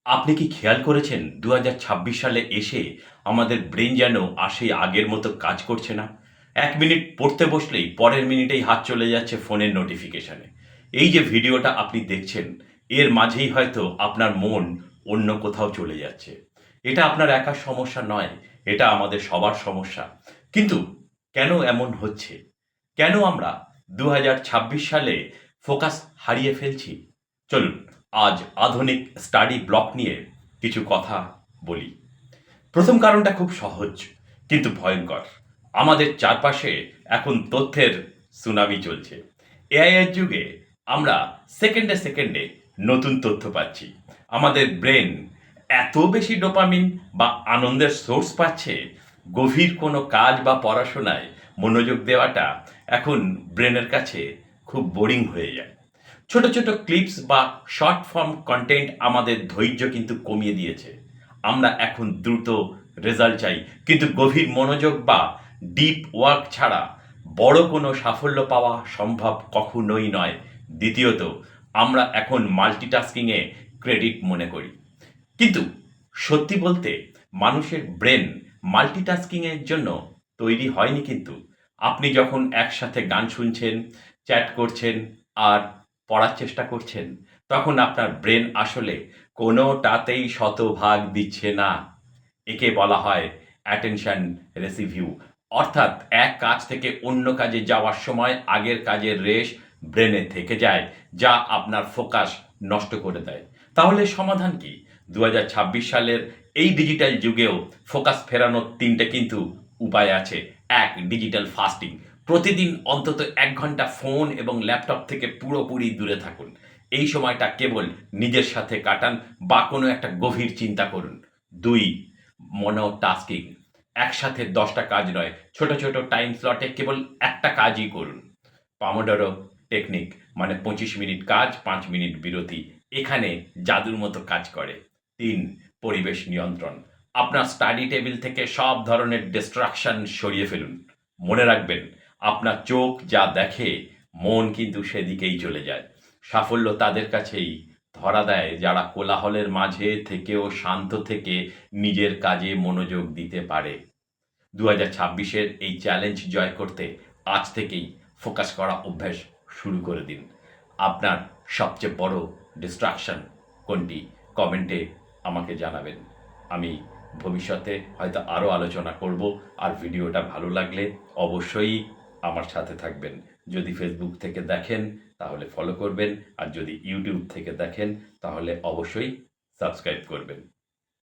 আপনি কি খেয়াল করেছেন ২০২৬ সালে এসে আমাদের ব্রেন যেন আর সেই আগের মতো কাজ করছে না? ১ মিনিট পড়তে বসলেই পরের মিনিটেই হাত চলে যাচ্ছে ফোনের নোটিফিকেশনে। এই যে ভিডিওটা আপনি দেখছেন, এর মাঝেই হয়তো আপনার মন অন্য কোথাও চলে যাচ্ছে। এটা আপনার একার সমস্যা নয়, এটা আমাদের সবার সমস্যা। কিন্তু কেন এমন হচ্ছে? কেন আমরা ২০২৬ সালে ফোকাস হারিয়ে ফেলছি? চলুন আজ আধুনিক স্টাডি ব্লক নিয়ে কিছু কথা বলি। প্রথম কারণটা খুব সহজ কিন্তু ভয়ঙ্কর। আমাদের চারপাশে এখন তথ্যের সুনামি চলছে। এআই এর যুগে আমরা সেকেন্ডে সেকেন্ডে নতুন তথ্য পাচ্ছি। আমাদের ব্রেন এত বেশি ডোপামিন বা আনন্দের সোর্স পাচ্ছে, গভীর কোনো কাজ বা পড়াশোনায় মনোযোগ দেওয়াটা এখন ব্রেনের কাছে খুব বোরিং হয়ে যায়। ছোট ছোট ক্লিপস বা শর্ট ফর্ম কন্টেন্ট আমাদের ধৈর্য কিন্তু কমিয়ে দিয়েছে। আমরা এখন দ্রুত রেজাল্ট চাই, কিন্তু গভীর মনোযোগ বা ডিপ ওয়ার্ক ছাড়া বড় কোনো সাফল্য পাওয়া সম্ভব কখনোই নয়। দ্বিতীয়ত, আমরা এখন মাল্টিটাস্কিংয়ে ক্রেডিট মনে করি, কিন্তু সত্যি বলতে মানুষের ব্রেন মাল্টিটাস্কিংয়ের জন্য তৈরি হয়নি। কিন্তু আপনি যখন একসাথে গান শুনছেন, চ্যাট করছেন আর পড়ার চেষ্টা করছেন, তখন আপনার ব্রেন আসলে কোনোটাতেই শতভাগ দিচ্ছে না। একে বলা হয় অ্যাটেনশন রেসিভিউ, অর্থাৎ এক কাজ থেকে অন্য কাজে যাওয়ার সময় আগের কাজের রেশ ব্রেনে থেকে যায়, যা আপনার ফোকাস নষ্ট করে দেয়। তাহলে সমাধান কি? ২০২৬ সালের এই ডিজিটাল যুগেও ফোকাস ফেরানোর ৩টে কিন্তু উপায় আছে। ১. Digital fasting. প্রতিদিন অন্তত ১ ঘন্টা ফোন এবং ল্যাপটপ থেকে পুরোপুরি দূরে থাকুন। এই সময়টা কেবল নিজের সাথে কাটান বা কোনো একটা গভীর চিন্তা করুন। ২. মনোটাস্কিং। একসাথে ১০টা কাজ নয়, ছোট ছোট টাইম স্লটে কেবল একটা কাজই করুন। পামোডোরো টেকনিক, মানে ২৫ মিনিট কাজ, ৫ মিনিট বিরতি, এখানে জাদুর মতো কাজ করে। ৩. পরিবেশ নিয়ন্ত্রণ। আপনার স্টাডি টেবিল থেকে সব ধরনের ডিস্ট্রাকশন সরিয়ে ফেলুন। মনে রাখবেন, আপনার চোখ যা দেখে, মন কিন্তু সেদিকেই চলে যায়। সাফল্য তাদের কাছেই ধরা দেয় যারা কোলাহলের মাঝে থেকেও শান্ত থেকে নিজের কাজে মনোযোগ দিতে পারে। ২০২৬-এর এই চ্যালেঞ্জ জয় করতে আজ থেকেই ফোকাস করা অভ্যাস শুরু করে দিন। আপনার সবচেয়ে বড় ডিস্ট্রাকশন কোনটি? কমেন্টে আমাকে জানাবেন। আমি ভবিষ্যতে হয়তো আরও আলোচনা করব। আর ভিডিওটা ভালো লাগলে অবশ্যই আমার সাথে থাকবেন। যদি ফেসবুক থেকে দেখেন তাহলে ফলো করবেন, আর যদি ইউটিউব থেকে দেখেন তাহলে অবশ্যই সাবস্ক্রাইব করবেন।